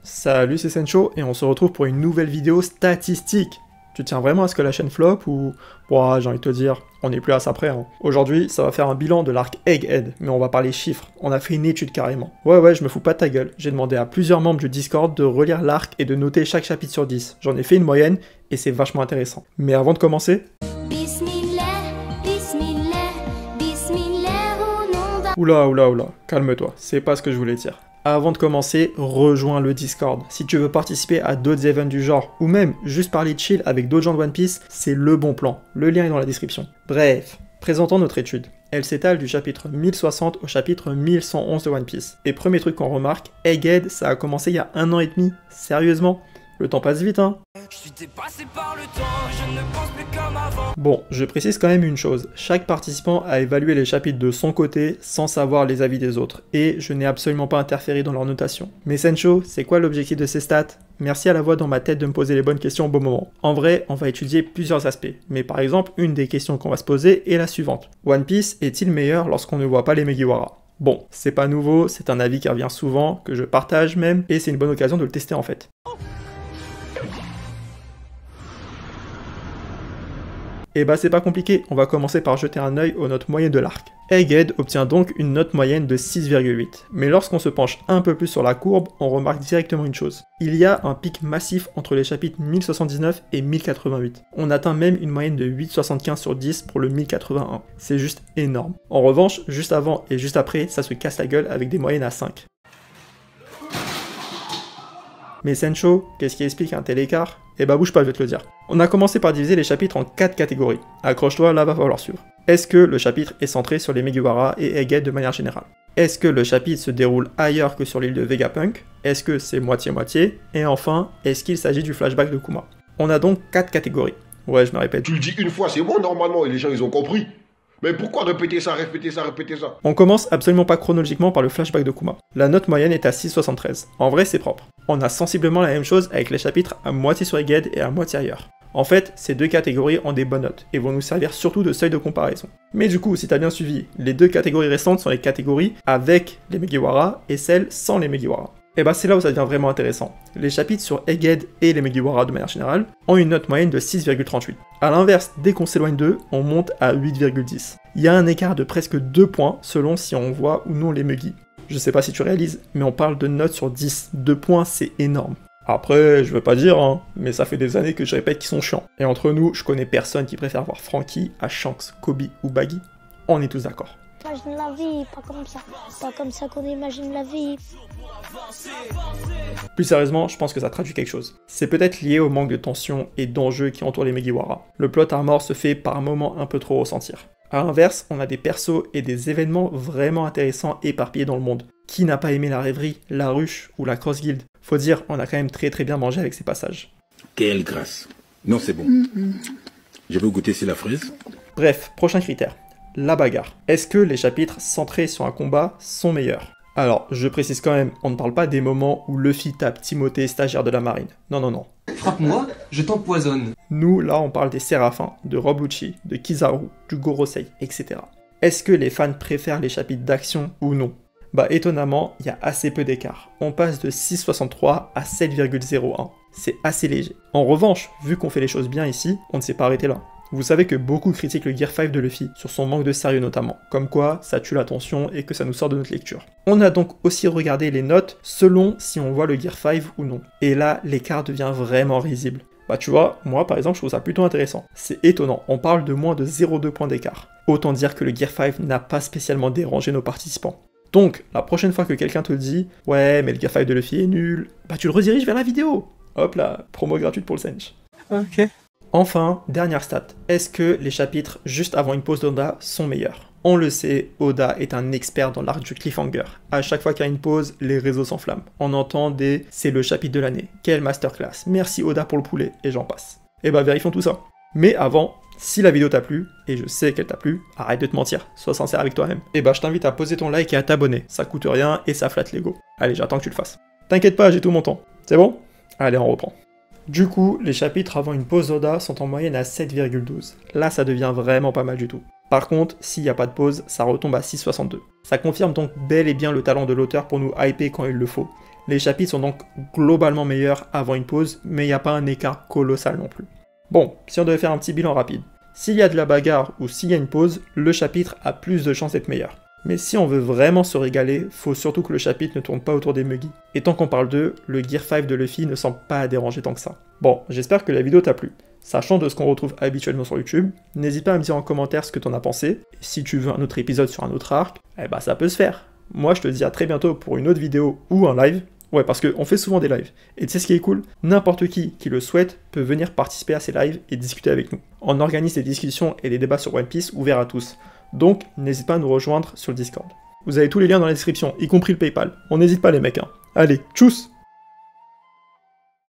Salut, c'est Sencho et on se retrouve pour une nouvelle vidéo statistique. Tu tiens vraiment à ce que la chaîne flop ou... Ouah, j'ai envie de te dire, on n'est plus à ça près. Hein. Aujourd'hui, ça va faire un bilan de l'arc Egghead, mais on va parler chiffres. On a fait une étude carrément. Ouais, je me fous pas de ta gueule. J'ai demandé à plusieurs membres du Discord de relire l'arc et de noter chaque chapitre sur 10. J'en ai fait une moyenne et c'est vachement intéressant. Mais avant de commencer... Oula, calme-toi, c'est pas ce que je voulais dire. Avant de commencer, rejoins le Discord. Si tu veux participer à d'autres events du genre, ou même juste parler chill avec d'autres gens de One Piece, c'est le bon plan. Le lien est dans la description. Bref, présentons notre étude. Elle s'étale du chapitre 1060 au chapitre 1111 de One Piece. Et premier truc qu'on remarque, Egghead, ça a commencé il y a 1 an et demi. Sérieusement, le temps passe vite, hein. Je suis dépassé par le temps, je ne pense plus comme avant. Bon, je précise quand même une chose, chaque participant a évalué les chapitres de son côté sans savoir les avis des autres, et je n'ai absolument pas interféré dans leur notation. Mais Sencho, c'est quoi l'objectif de ces stats? Merci à la voix dans ma tête de me poser les bonnes questions au bon moment. En vrai, on va étudier plusieurs aspects, mais par exemple, une des questions qu'on va se poser est la suivante. One Piece est-il meilleur lorsqu'on ne voit pas les Megiwara? Bon, c'est pas nouveau, c'est un avis qui revient souvent, que je partage même, et c'est une bonne occasion de le tester en fait. Et bah c'est pas compliqué, on va commencer par jeter un œil aux notes moyennes de l'arc. Egghead obtient donc une note moyenne de 6,8. Mais lorsqu'on se penche un peu plus sur la courbe, on remarque directement une chose. Il y a un pic massif entre les chapitres 1079 et 1088. On atteint même une moyenne de 8,75 sur 10 pour le 1081. C'est juste énorme. En revanche, juste avant et juste après, ça se casse la gueule avec des moyennes à 5. Mais Sencho, qu'est-ce qui explique un tel écart? Eh bah bouge pas, je vais te le dire. On a commencé par diviser les chapitres en 4 catégories. Accroche-toi, là va falloir suivre. Est-ce que le chapitre est centré sur les Megiwara et Egghead de manière générale? Est-ce que le chapitre se déroule ailleurs que sur l'île de Vegapunk? Est-ce que c'est moitié-moitié? Et enfin, est-ce qu'il s'agit du flashback de Kuma? On a donc 4 catégories. Ouais, je me répète. Tu le dis une fois, c'est bon normalement, et les gens ils ont compris. Mais pourquoi répéter ça? On commence absolument pas chronologiquement par le flashback de Kuma. La note moyenne est à 6,73. En vrai, c'est propre. On a sensiblement la même chose avec les chapitres à moitié sur Egghead et à moitié ailleurs. En fait, ces deux catégories ont des bonnes notes, et vont nous servir surtout de seuil de comparaison. Mais du coup, si t'as bien suivi, les deux catégories restantes sont les catégories avec les Megiwara et celles sans les Megiwara. Et bah c'est là où ça devient vraiment intéressant. Les chapitres sur Egghead et les Megiwara de manière générale ont une note moyenne de 6,38. A l'inverse, dès qu'on s'éloigne d'eux, on monte à 8,10. Il y a un écart de presque 2 points selon si on voit ou non les Megi. Je sais pas si tu réalises, mais on parle de notes sur 10. 2 points, c'est énorme. Après, je veux pas dire, hein, mais ça fait des années que je répète qu'ils sont chiants. Et entre nous, je connais personne qui préfère voir Franky à Shanks, Kobe ou Baggy. On est tous d'accord. Imagine la vie, pas comme ça qu'on imagine la vie. Plus sérieusement, je pense que ça traduit quelque chose. C'est peut-être lié au manque de tension et d'enjeux qui entourent les Megiwara. Le plot armor se fait par moments un peu trop ressentir. A l'inverse, on a des persos et des événements vraiment intéressants éparpillés dans le monde. Qui n'a pas aimé la rêverie, la ruche ou la cross guild? Faut dire, on a quand même très bien mangé avec ces passages. Quelle grâce. Non, c'est bon. Je veux goûter si la fraise. Bref, prochain critère. La bagarre. Est-ce que les chapitres centrés sur un combat sont meilleurs? Alors, je précise quand même, on ne parle pas des moments où Luffy tape Timothée, stagiaire de la marine. Non. Frappe-moi, je t'empoisonne. Nous, là, on parle des Séraphins, de Rob Lucci, de Kizaru, du Gorosei, etc. Est-ce que les fans préfèrent les chapitres d'action ou non? Bah étonnamment, il y a assez peu d'écart. On passe de 6,63 à 7,01. C'est assez léger. En revanche, vu qu'on fait les choses bien ici, on ne s'est pas arrêté là. Vous savez que beaucoup critiquent le Gear 5 de Luffy, sur son manque de sérieux notamment, comme quoi ça tue l'attention et que ça nous sort de notre lecture. On a donc aussi regardé les notes selon si on voit le Gear 5 ou non. Et là, l'écart devient vraiment risible. Bah tu vois, moi par exemple je trouve ça plutôt intéressant. C'est étonnant, on parle de moins de 0,2 points d'écart. Autant dire que le Gear 5 n'a pas spécialement dérangé nos participants. Donc, la prochaine fois que quelqu'un te dit « Ouais, mais le Gear 5 de Luffy est nul », bah tu le rediriges vers la vidéo. Hop là, promo gratuite pour le Sench. Ok. Enfin, dernière stat, est-ce que les chapitres juste avant une pause d'Oda sont meilleurs? On le sait, Oda est un expert dans l'art du cliffhanger. À chaque fois qu'il y a une pause, les réseaux s'enflamment. On entend des « c'est le chapitre de l'année »,« quelle masterclass »,« merci Oda pour le poulet », et j'en passe. Et bah vérifions tout ça. Mais avant, si la vidéo t'a plu, et je sais qu'elle t'a plu, arrête de te mentir, sois sincère avec toi-même. Et bah je t'invite à poser ton like et à t'abonner, ça coûte rien et ça flatte l'ego. Allez, j'attends que tu le fasses. T'inquiète pas, j'ai tout mon temps. C'est bon? Allez, on reprend. Du coup, les chapitres avant une pause Oda sont en moyenne à 7,12. Là, ça devient vraiment pas mal du tout. Par contre, s'il n'y a pas de pause, ça retombe à 6,62. Ça confirme donc bel et bien le talent de l'auteur pour nous hyper quand il le faut. Les chapitres sont donc globalement meilleurs avant une pause, mais il n'y a pas un écart colossal non plus. Bon, si on devait faire un petit bilan rapide. S'il y a de la bagarre ou s'il y a une pause, le chapitre a plus de chances d'être meilleur. Mais si on veut vraiment se régaler, faut surtout que le chapitre ne tourne pas autour des muggy. Et tant qu'on parle d'eux, le Gear 5 de Luffy ne semble pas déranger tant que ça. Bon, j'espère que la vidéo t'a plu. Sachant de ce qu'on retrouve habituellement sur YouTube, n'hésite pas à me dire en commentaire ce que t'en as pensé. Et si tu veux un autre épisode sur un autre arc, eh bah ça peut se faire. Moi je te dis à très bientôt pour une autre vidéo ou un live. Ouais, parce qu'on fait souvent des lives. Et tu sais ce qui est cool? N'importe qui le souhaite peut venir participer à ces lives et discuter avec nous. On organise des discussions et des débats sur One Piece ouverts à tous. Donc, n'hésite pas à nous rejoindre sur le Discord. Vous avez tous les liens dans la description, y compris le PayPal. On n'hésite pas les mecs, hein. Allez, tchuss!